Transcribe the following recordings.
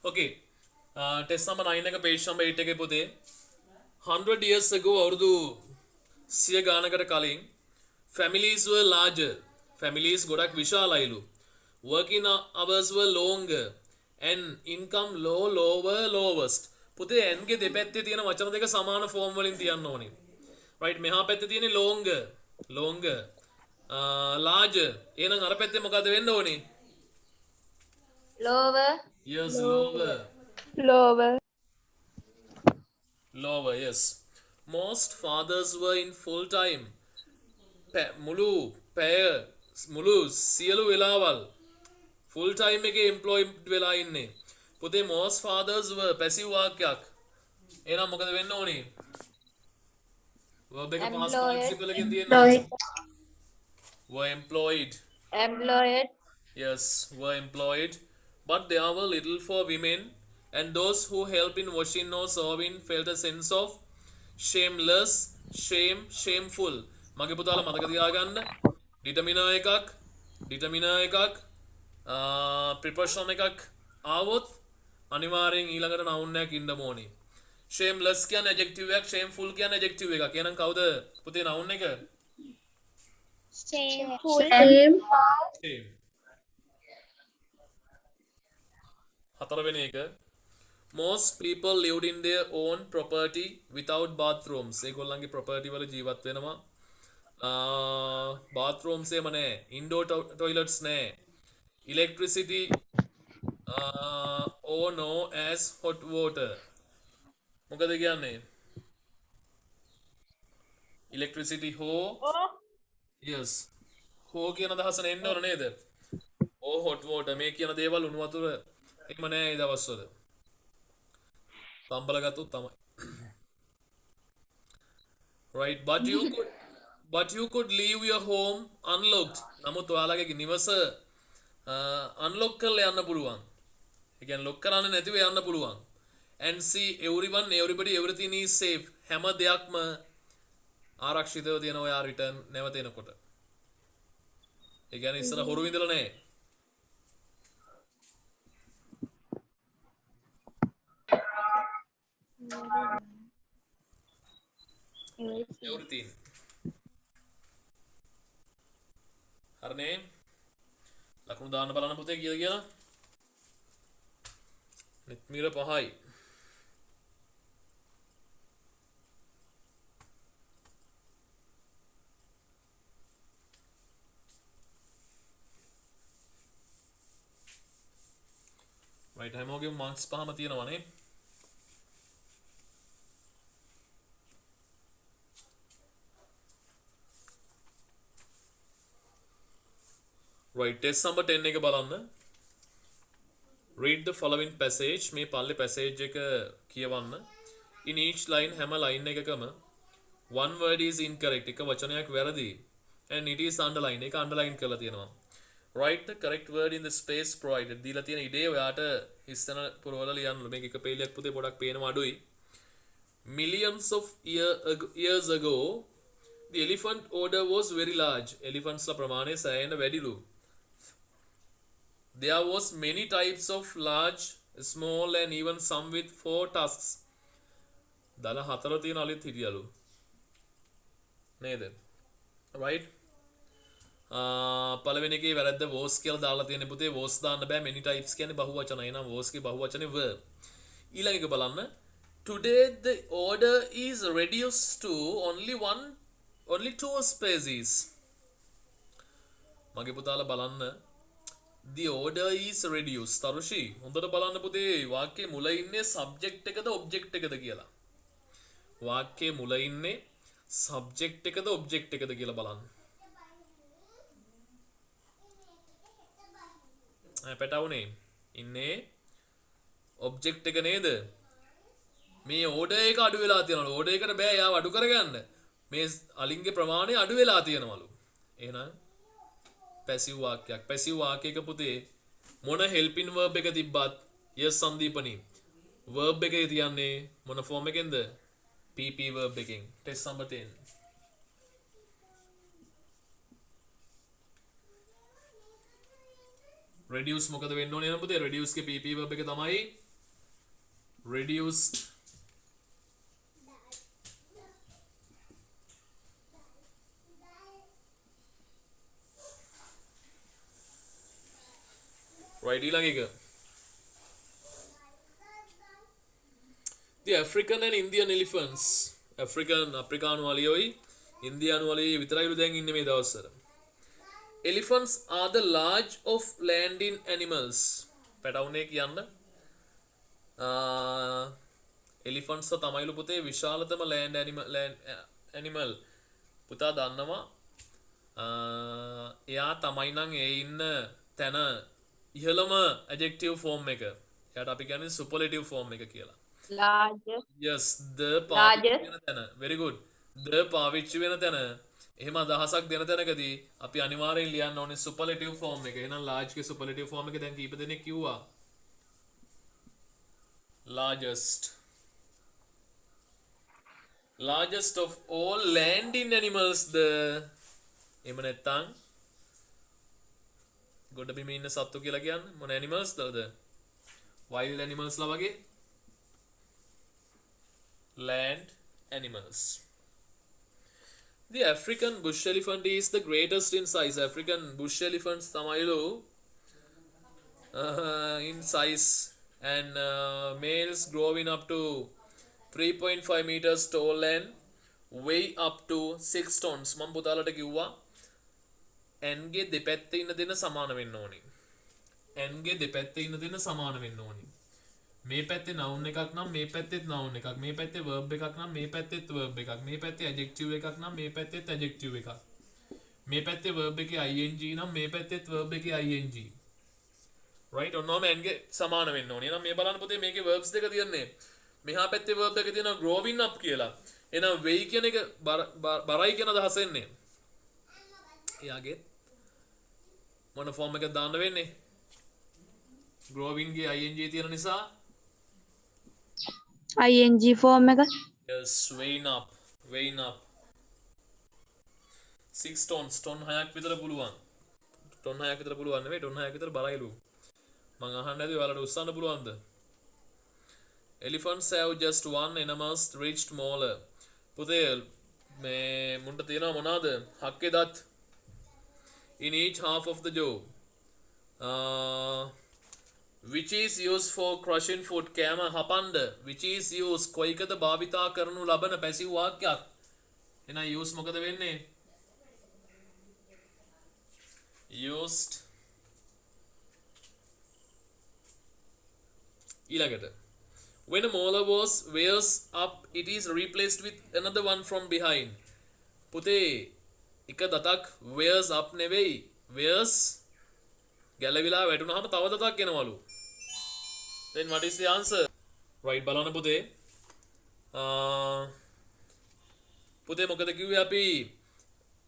Okay. Test number 9 එක page number 8 එකේ පුතේ 100 years ago අවුරුදු 100 ගානකට කලින් families were larger. Families ගොඩක් විශාලයිලු. Working hours were longer and income lower lowest. පුතේ n ගේ දෙපැත්තේ තියෙන වචන දෙක සමාන ෆෝම් වලින් තියන්න ඕනේ. right මෙහා පැත්තේ තියෙන්නේ longer larger. එහෙනම් අර පැත්තේ මොකද වෙන්න ඕනේ? lower yes lower lower yes. Most fathers were in full time මුළු පැය මුළු සියලු වෙලාවල් full time එකේ employed වෙලා ඉන්නේ. පුතේ most fathers were passive වාක්‍යයක්. එහෙනම් මොකද වෙන්න ඕනේ? verb එක past participle එකෙන් තියෙනවා. were employed. Yes, were employed. But there were little for women, and those who help in washing or serving felt a sense of shameful. මගේ පුතාලා මතක තියාගන්න. determiner එකක් preposition එකක් ආවොත් අනිවාර්යෙන් ඊළඟට noun එකක් ඉන්න ඕනේ. shameless කියන්නේ adjective එකක්, shameful කියන්නේ adjective එකක්. එහෙනම් කවුද පුතේ noun එක? shameful shame. හතරවෙනි එක most people lived in their own property without bathrooms. ඒගොල්ලන්ගේ property වල ජීවත් වෙනවා. bathrooms එහෙම නැහැ. indoor toilets නැහැ. electricity or no as hot water. මොකද කියන්නේ? electricity ho yes ho කියන අදහස එන්න ඕන නේද? or hot water මේ කියන දේවල් උණු වතුර එහෙම නැහැ ඒ දවස්වල. තම්බල ගත්තොත් තමයි. right but you could leave your home unlocked. නමුත් ඔයාලගේ නිවස unlock කරලා යන්න පුළුවන්. ඒ කියන්නේ lock කරන්න නැතිව යන්න පුළුවන්. and see everyone everybody everything is safe. හැම දෙයක්ම ආරක්ෂිතව තියෙනවා ඔයා රිටර්න් නැවත එනකොට. ඒ කියන්නේ ඉස්සර හොරු විඳලා නැහැ. everything. හරිනේ? ලකුණු දාන්න බලන්න පුතේ කීයද කියලා? නිත්මීර 5යි. right හැමෝගෙම මාක්ස් 5ම තියෙනවනේ. right test number 10 එක බලන්න. read the following passage. මේ පල්ලේ passage එක කියවන්න. in each line හැම line එකකම one word is incorrect. එක වචනයක් වැරදි. and it is underline. ඒක underline කරලා තියෙනවා. write the correct word in the space provided. දීලා තියෙන ඉඩේ ඔයාට ඉස්සන පුරවල ලියන්න. මේක එක පේලියක් පුතේ පොඩක් පේනවා අඩුයි. millions of years ago the elephant order was very large. elephants ලා ප්‍රමාණය සෑහෙන වැඩිලු. There was many types of large, small and even some with 4 tusks. දල 4 තියෙන අලිත් හිටියලු. නේද? right? පළවෙනි එකේ වැරද්ද was කියලා දාලා තියෙන පුතේ was දාන්න බෑ many types කියන්නේ බහුවචන. එහෙනම් was ගේ බහුවචනේ were. ඊළඟ එක බලන්න. Today the order is reduced to only 2 species. මගේ පුතාලා බලන්න. The order is reduced. Tharushi හොඳට බලන්න පුතේ වාක්‍යයේ මුල ඉන්නේ subject එකද object එකද කියලා. වාක්‍යයේ මුල ඉන්නේ subject එකද object එකද කියලා බලන්න. පැටවුනේ ඉන්නේ object එක නේද? මේ order එක අඩු වෙලා තියෙනවලු. order එකට බෑ යාව අඩු කරගන්න. මේ අලින්ගේ ප්‍රමාණය අඩු වෙලා තියෙනවලු. එහෙනම් passive වාක්‍යයක්. passive වාක්‍යයක පුතේ මොන helping verb එක තිබ්බත් yes සන්දීපනි verb එකේ තියන්නේ මොන form එකෙන්ද? pp verb එකෙන්. test number 10. reduce මොකද වෙන්න ඕනේ නේද පුතේ? reduce ගේ pp verb එක තමයි reduced right ඊළඟ එක the African and Indian elephants අප්‍රිකානු වලියෝයි ඉන්දියානු වලියෝයි විතරයිලු දැන් ඉන්නේ මේ දවස්වල elephants are the large of landing animals පැටවුනේ කියන්න elephants තමයිලු පුතේ විශාලතම land animal පුතා දන්නවා එයා තමයි නම් ඒ ඉන්න තැන ඉහළම adjective form එක එයාට අපි කියන්නේ superlative form එක කියලා largest, yes the largest, වෙන තැන very good the පාවිච්චි වෙන තැන එහෙම අදහසක් දෙන තැනකදී අපි අනිවාර්යෙන් ලියන්න ඕනේ superlative form එක. එහෙනම් large ගේ superlative form එක දැන් කීප දෙනෙක් කිව්වා? largest of all landing animals the එහෙම නැත්නම් ගොඩ බිම ඉන්න සත්තු කියලා කියන්නේ මොන animals දද? wild animals ලා වගේ land animals. The African bush elephant is the greatest in size. African bush elephants තමයිලු in size and males growing up to 3.5 meters tall and weigh up to 6 tons. මම පුතාලට කිව්වා n ගේ දෙපැත්තේ ඉන්න දෙන සමාන වෙන්න ඕනේ. n ගේ දෙපැත්තේ ඉන්න දෙන සමාන වෙන්න ඕනේ. මේ පැත්තේ noun එකක් නම් මේ පැත්තේත් noun එකක්. මේ පැත්තේ verb එකක් නම් මේ පැත්තේත් verb එකක්. මේ පැත්තේ adjective එකක් නම් මේ පැත්තේත් adjective එකක්. මේ පැත්තේ verb එකේ ing නම් මේ පැත්තේත් verb එකේ ing. right ඔන්නෝම n ගේ සමාන වෙන්න ඕනේ. එහෙනම් මේ බලන්න පුතේ මේකේ verbs දෙක තියන්නේ. මෙහා පැත්තේ verb එක තියෙනවා growing up කියලා. එහෙනම් weigh කියන එක බරයි කියන අදහස එන්නේ. එයාගේ මොන form එකද දාන්න වෙන්නේ? growing ගේ ing තියෙන නිසා ing form එක. yes weighing up 6 tons ton 6ක් විතර පුළුවන් ton 6ක් විතර පුළුවන් නෙවෙයි ton 6ක් විතර බරයිලු මං අහන්න ඇති ඔයාලට උස්සන්න පුළුවන්ද elephants have just one enormous reached molar පුතේ මේ මුන්ට තියෙනවා මොනවාද හක්කේ දත් in each half of the jaw which is used for crushing food කෑම හපන්න which is used කොයිකද භාවිතා කරනු ලබන පැසිව් වාක්‍යයක් එහෙනම් use මොකද වෙන්නේ used ඊළඟට when a molar was wears up it is replaced with another one from behind පුතේ එක දතක් wears up නෙවෙයි wears ගැලවිලා වැටුනහම තව දතක් එනවලු then what is the answer right බලන්න පුතේ පුතේ මොකද කිව්වේ අපි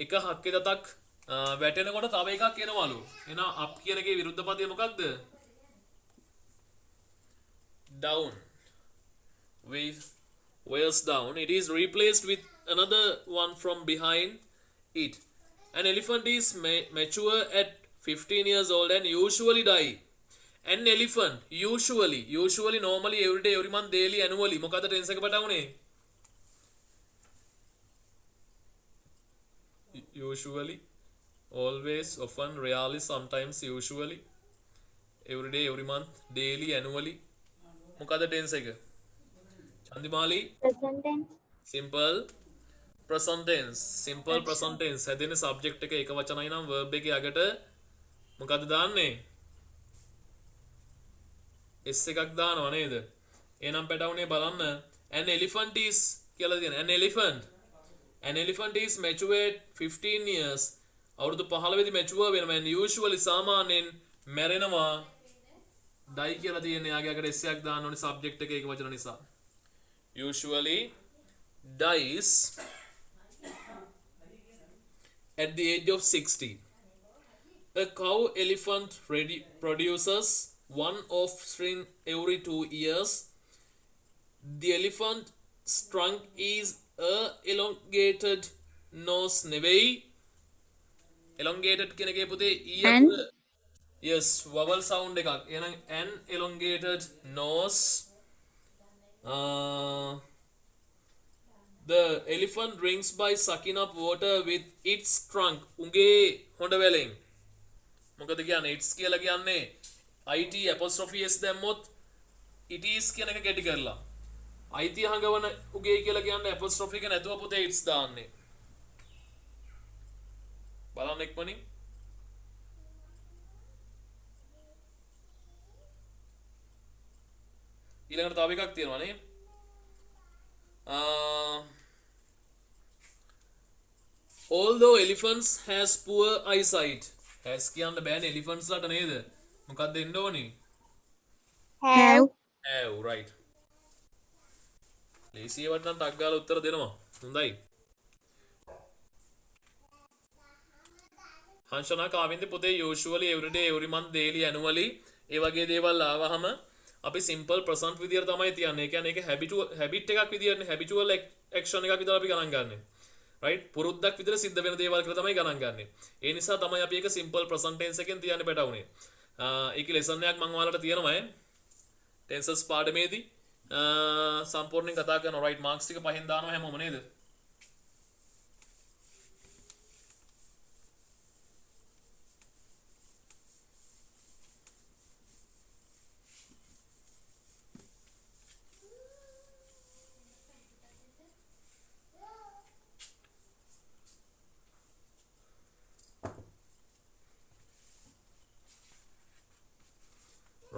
එක හක්කේ දතක් වැටෙනකොට තව එකක් එනවලු එහෙනම් up කියන එකේ විරුද්ධ පදය මොකක්ද down wears down it is replaced with another one from behind it an elephant is mature at 15 years old and usually die an elephant usually normally every day every month daily annually මොකද tense එක පටවුනේ usually always often rarely sometimes usually every day every month daily annually මොකද tense එක චන්දිමාලි present tense, simple present tense හැදෙන subject එක එක වචනයි නම් verb එකේ අගට මොකද දාන්නේ s එකක් දානවා නේද එහෙනම් පැටවුනේ බලන්න an elephant is කියලා තියෙන an elephant is matured 15 years අවුරුදු 15 දී mature වෙනවා and usually සාමාන්‍යයෙන් මැරෙනවා die කියලා තියෙන යාගේ අගට s එකක් දාන්න ඕනේ subject එකේ එක වචන නිසා usually dies at the age of 60 a cow elephant produces one offspring every 2 years the elephant's trunk is a elongated nose නෙවෙයි elongated කියන එකේ පුතේ e and yes vowel sound එකක් එහෙනම් an elongated nose The elephant drinks by sucking up water with its trunk. උගේ හොඬ වැලෙන්. මොකද කියන්නේ its කියලා කියන්නේ it apostrophe s දැම්මොත් it is කියන එක ගැටි කරලා. අයිතිය හඟවන උගේ කියලා කියන්නේ apostrophe එක නැතුව පුතේ its දාන්නේ. බලන්න එක්මනින්. ඊළඟට තව එකක් තියෙනවා නේ. Although elephants has poor eyesight. has කියන්න බෑනේ elephants ලට නේද? මොකක්ද එන්න ඕනේ? Have. have right. ලේසියවට නම් ටක් ගාලා උත්තර දෙනවා. හොඳයි. හංසනා කාවින්ද පුතේ usually every day every month daily annually ඒ වගේ දේවල් ආවහම අපි simple present විදියට තමයි තියන්නේ. ඒ කියන්නේ ඒක habit එකක් විදියටනේ habitual action එකක් විතර අපි ගණන් ගන්නෙ. right? පුරුද්දක් විදියට සිද්ධ වෙන දේවල් කියලා තමයි ගණන් ගන්නෙ. ඒ නිසා තමයි අපි ඒක simple present tense එකෙන් තියන්න බැටවුනේ. ඒකේ lesson එකක් මම ඔයාලට තියෙනවා tenses පාඩමේදී සම්පූර්ණයෙන් කතා කරනවා right marks ටික පහෙන් දානවා හැමෝම නේද?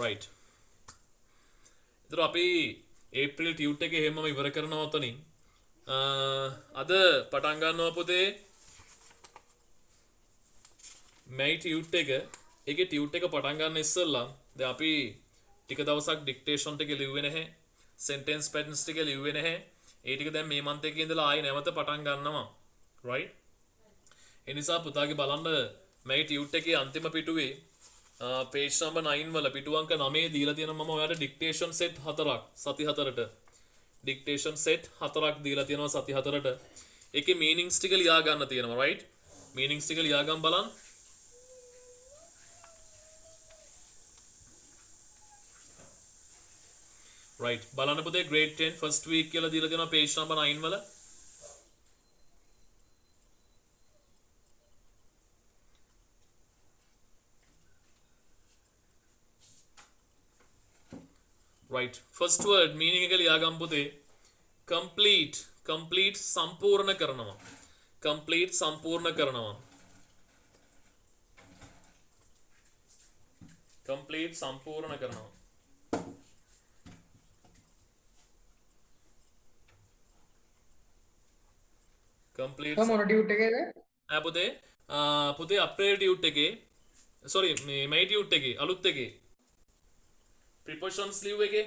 right. ඉතින් අපි ඒප්‍රිල් ටියුට් එකේ හැමම ඉවර කරනවා උතනින්. අද පටන් ගන්නවා පුතේ මේ ටියුට් එක. ඒකේ ටියුට් එක පටන් ගන්න ඉස්සෙල්ලා දැන් අපි ටික දවසක් ඩික්ටේෂන් ටික ලිව්වේ නැහැ. සෙන්ටෙන්ස් පැටර්න්ස් ටික ලිව්වේ නැහැ. ඒ ටික දැන් මේ මන්ත් එකේ ඉඳලා ආයෙ නැවත පටන් ගන්නවා. right? ඒ නිසා පුතාගේ බලන්න මේ ටියුට් එකේ අන්තිම පිටුවේ page number 9 වල පිටු අංක 9 දීලා තියෙනවා මම ඔයාලට dictation set 4ක් සති 4ට dictation set 4ක් දීලා තියෙනවා සති 4ට ඒකේ meanings ටික ලියා ගන්න තියෙනවා right meanings ටික ලියා ගන්න බලන්න right බලන්න පුතේ grade 10 first week කියලා දීලා තියෙනවා page number 9 වල right first word meaning එක ලියා ගන්න පුතේ complete සම්පූර්ණ කරනවා complete සම්පූර්ණ කරනවා complete සම්පූර්ණ කරනවා complete මොන ටියුට් එකේද? පුතේ අප්‍රේල් ටියුට් එකේ sorry මේ මයි ටියුට් එකේ අලුත් එකේ prepositions ලිව් එකේ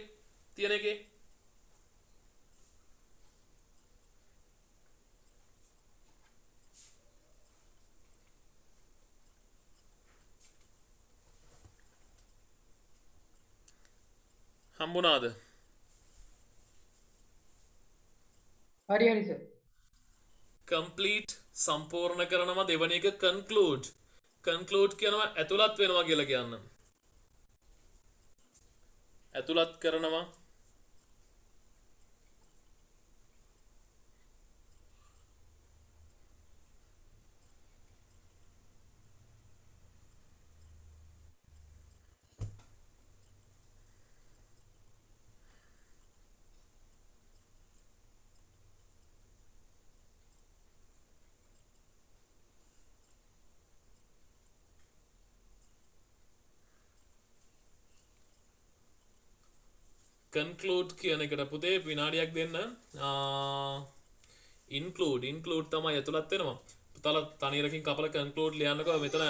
තියෙන එකේ හම්බුණාද හරි හරි සර්. complete සම්පූර්ණ කරනවා දෙවන එක conclude කියනවා ඇතුළත් වෙනවා කියලා කියන්න ඇතුළත් කරනවා conclude කියන එකට පුතේ විනාඩියක් දෙන්න include තමයි ඇතුළත් වෙනවා පුතාලා තනියරකින් කපලා conclude ලියන්නකෝ මෙතන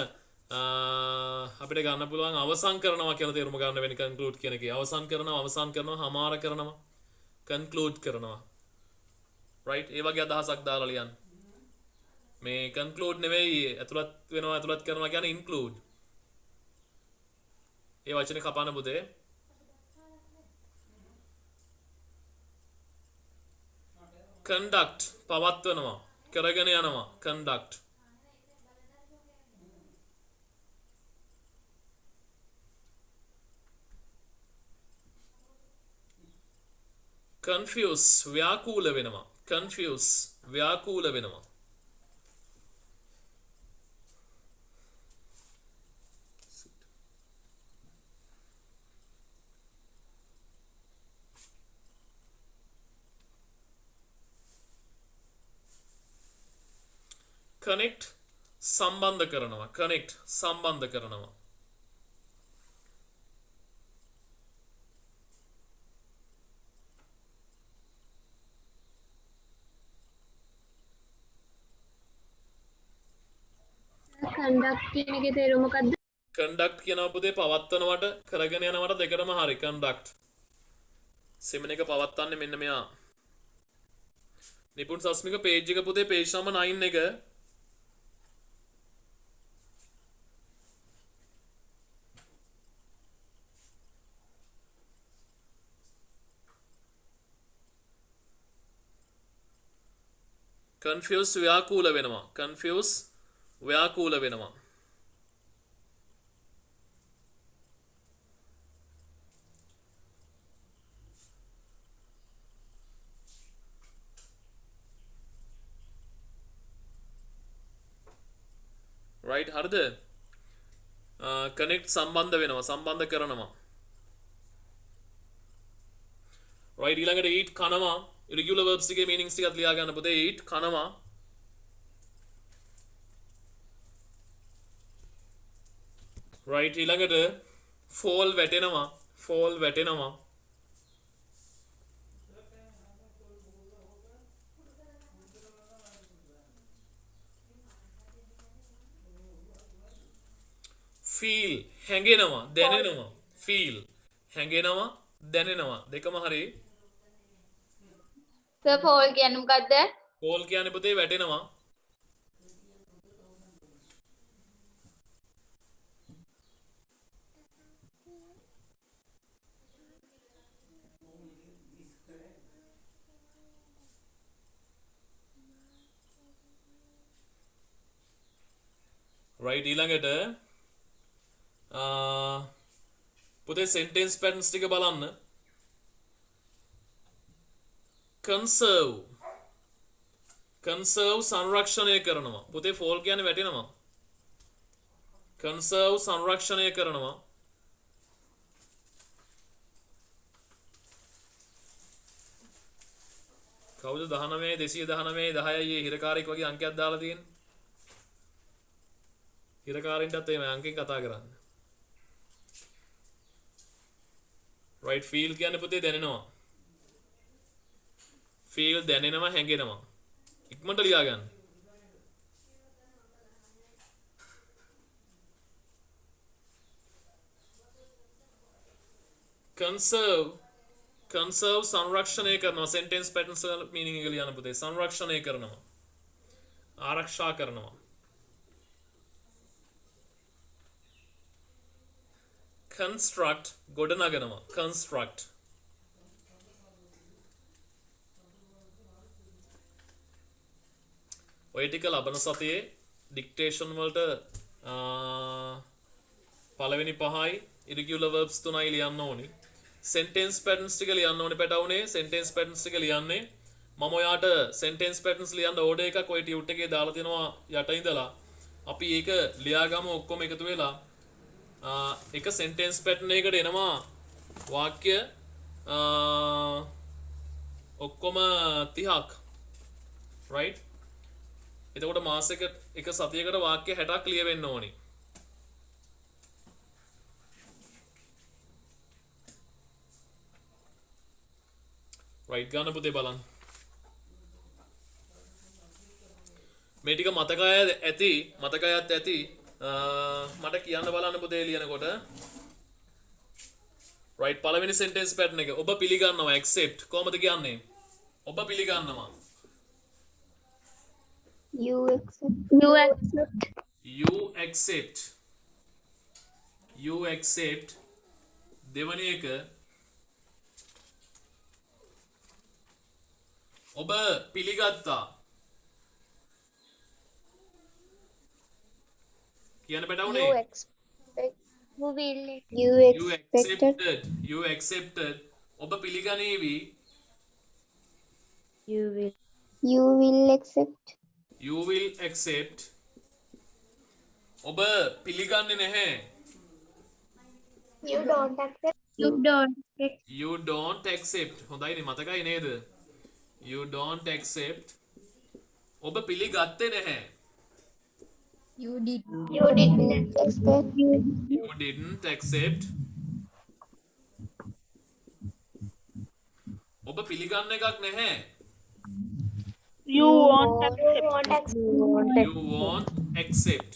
අපිට ගන්න පුළුවන් අවසන් කරනවා කියන තේරුම ගන්න වෙන්නේ conclude කියන එකේ අවසන් කරනවා හමාර කරනවා conclude කරනවා right ඒ වගේ අදහසක් දාලා ලියන්න මේ conclude නෙවෙයි ඇතුළත් කරනවා කියන්නේ include ඒ වචනේ කපන්න පුතේ conduct පවත්වනවා කරගෙන යනවා conduct confuse ව්‍යාකූල වෙනවා. confuse ව්‍යාකූල වෙනවා. connect සම්බන්ධ කරනවා. connect සම්බන්ධ කරනවා. conduct කියන එකේ තේරුම මොකද්ද? conduct කියනවා පුතේ පවත්වනවට කරගෙන යනවට දෙකටම හරි conduct. සෙමින එක පවත්වන්නේ මෙන්න මෙයා. නිපුන් සස්මික page එක පුතේ page number 9 එක. confuse ව්‍යාකූල වෙනවා. confuse ව්‍යාකූල වෙනවා. right හරිද? connect සම්බන්ධ වෙනවා. සම්බන්ධ කරනවා. right ඊළඟට eat කනවා. irregular verbs එකේ meanings ටිකත් ලියා ගන්න පුතේ. eat කනවා. right ඊළඟට fall වැටෙනවා. fall වැටෙනවා. feel හැඟෙනවා දැනෙනවා. feel හැඟෙනවා දැනෙනවා දෙකම හරි. සර් fall කියන්නේ මොකද්ද? fall කියන්නේ පුතේ වැටෙනවා. right ඊළඟට පුතේ sentence patterns ටික බලන්න. conserve සංරක්ෂණය කරනවා. පුතේ fall කියන්නේ වැටෙනවා. conserve සංරක්ෂණය කරනවා. කවුද 19 219 10යි හිරකාරයෙක් වගේ අංකයක් දාලා තියෙන්නේ? හිරකාරින්ටත් එහෙම අංකෙන් කතා කරන්න. right feel කියන්නේ පුතේ දැනෙනවා. feel දැනෙනවා හැඟෙනවා. ඉක්මනට ලියා ගන්න. conserve සංරක්ෂණය කරනවා. sentence patterns වල meaning එක ලියන්න පුතේ. සංරක්ෂණය කරනවා. ආරක්ෂා කරනවා. construct ගොඩනගනවා. construct ඔය ටික ලබන සතියේ dictation වලට පළවෙනි පහයි irregular verbs තුනයි ලියන්න ඕනි. sentence patterns ටික ලියන්න ඕනේ පැටවුනේ. sentence patterns ටික ලියන්නේ මම ඔයාට sentence patterns ලියන්න order එකක් ඔය tute එකේ දාලා තිනවා යට ඉඳලා. අපි ඒක ලියාගමු ඔක්කොම එකතු වෙලා. එක sentence pattern එකකට එනවා වාක්‍ය ඔක්කොම 30ක්. right එතකොට මාසෙක එක සතියකට වාක්‍ය 60ක් ලියවෙන්න ඕනි. right ගන්න පුතේ බලන්න. මේ ටික මතකයත් ඇති මට කියන්න බලන්න පුතේ ලියනකොට. right පළවෙනි sentence pattern එක ඔබ පිළිගන්නවා accept කොහොමද කියන්නේ? ඔබ පිළිගන්නවා. You accept. දෙවැනි එක ඔබ පිළිගත්තා. කියන්න පැටවුනේ. You You accepted. ඔබ පිළිගනීවි. You will. You will accept. You will accept. ඔබ පිළිගන්නේ නැහැ. You don't accept. You don't. You don't accept. හොඳයිනේ මතකයි නේද? You don't accept. ඔබ පිළිගත්තේ නැහැ. You didn't accept. You didn't accept. ඔබ පිළිගන්න එකක් නැහැ. You won't accept. You won't accept.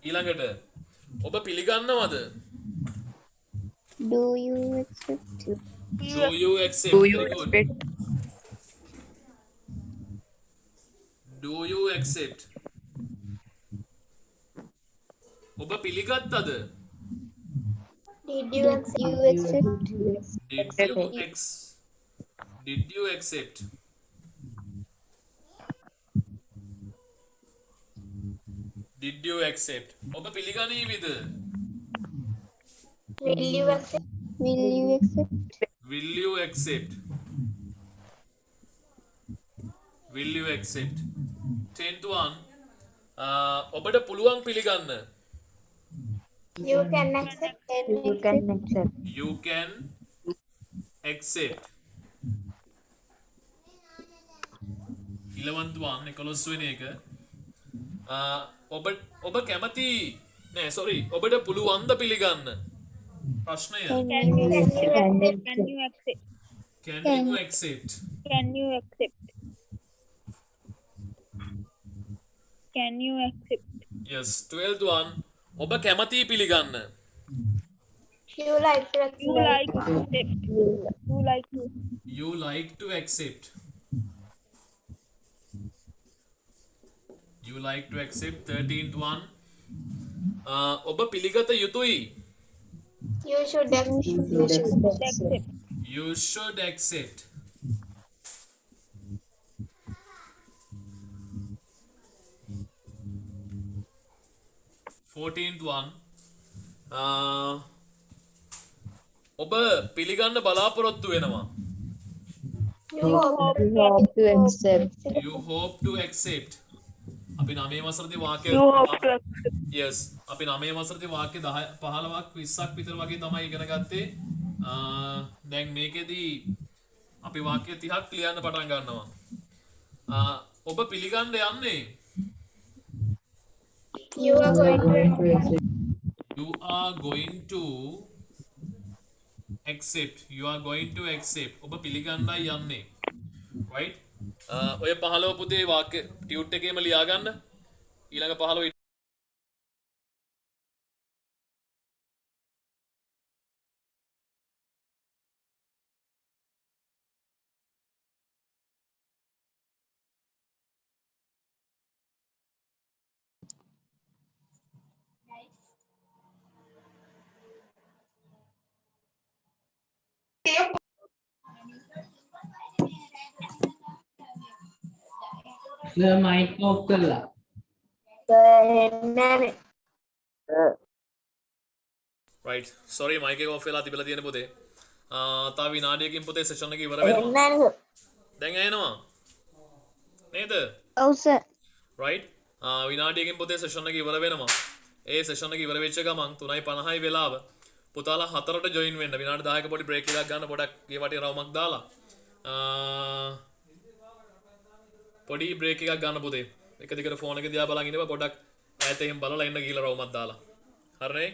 ඊළඟට ඔබ පිළිගන්නවද? Do you accept? Do you accept? Do you Very good. expect? Do you accept? ඔබ පිළිගත්තද? Did you accept? You accept. Did you accept? Did you accept? ඔබ පිළිගනීවිද? Will you accept? Will you accept? Will you accept? Will you accept? 10 to 1. ඔබට පුළුවන් පිළිගන්න. You can accept. You can accept. You can accept. 11th one 11 වෙන එක. ඔබ කැමති නෑ sorry ඔබට පුළුවන්ද පිළිගන්න? ප්‍රශ්නය. Can you accept? Can you accept? Can you accept? Can you accept? Can you accept? Yes 12th one ඔබ කැමති පිළිගන්න. You like to accept. You like to accept. You like to. You like to accept. You like to accept 13th one ඔබ පිළිගත යුතුයි. You should accept. Accept. You should accept. Fourteenth one ඔබ පිළිගන්න බලාපොරොත්තු වෙනවා. You hope to accept. You hope to accept. අපි 9 වසරේදී වාක්‍ය You hope to accept. yes අපි 9 වසරේදී වාක්‍ය 10 15ක් 20ක් විතර වගේ තමයි ඉගෙන ගත්තේ. දැන් මේකෙදී අපි වාක්‍ය 30ක් ලියන්න පටන් ගන්නවා. ඔබ පිළිගන්න යන්නේ. you are going to You are going to accept. You are going to accept. ඔබ පිළිගන්නයි යන්නේ. right? ඔය 15 පුතේ වාක්‍ය ටියුට් එකේම ලියා ගන්න. ඊළඟ 15 මයික් ඔෆ් කරලා. right. sorry mic එක off වෙලා තිබිලා තියෙන පුතේ. තව විනාඩියකින් පුතේ session එක ඉවර වෙනවා. දැන් ඇහෙනවා. නේද? Oh, sir. right? විනාඩියකින් පොතේ session එක ඉවර වෙනවා. ඒ session එක ඉවර වෙච්ච ගමන් 3:50යි වෙලාව. පුතාලා 4ට join වෙන්න. විනාඩි 10ක පොඩි break එකක් ගන්න පොඩක් ගේ වටේ රවුමක් දාලා. පොඩි break එකක් ගන්න පුතේ. එක දිගට phone එක දිහා බලන් ඉඳපන් පොඩක් ඈත එහෙම බලලා ඉන්න ගිහලා රවුමක් දාලා. හරිනේ?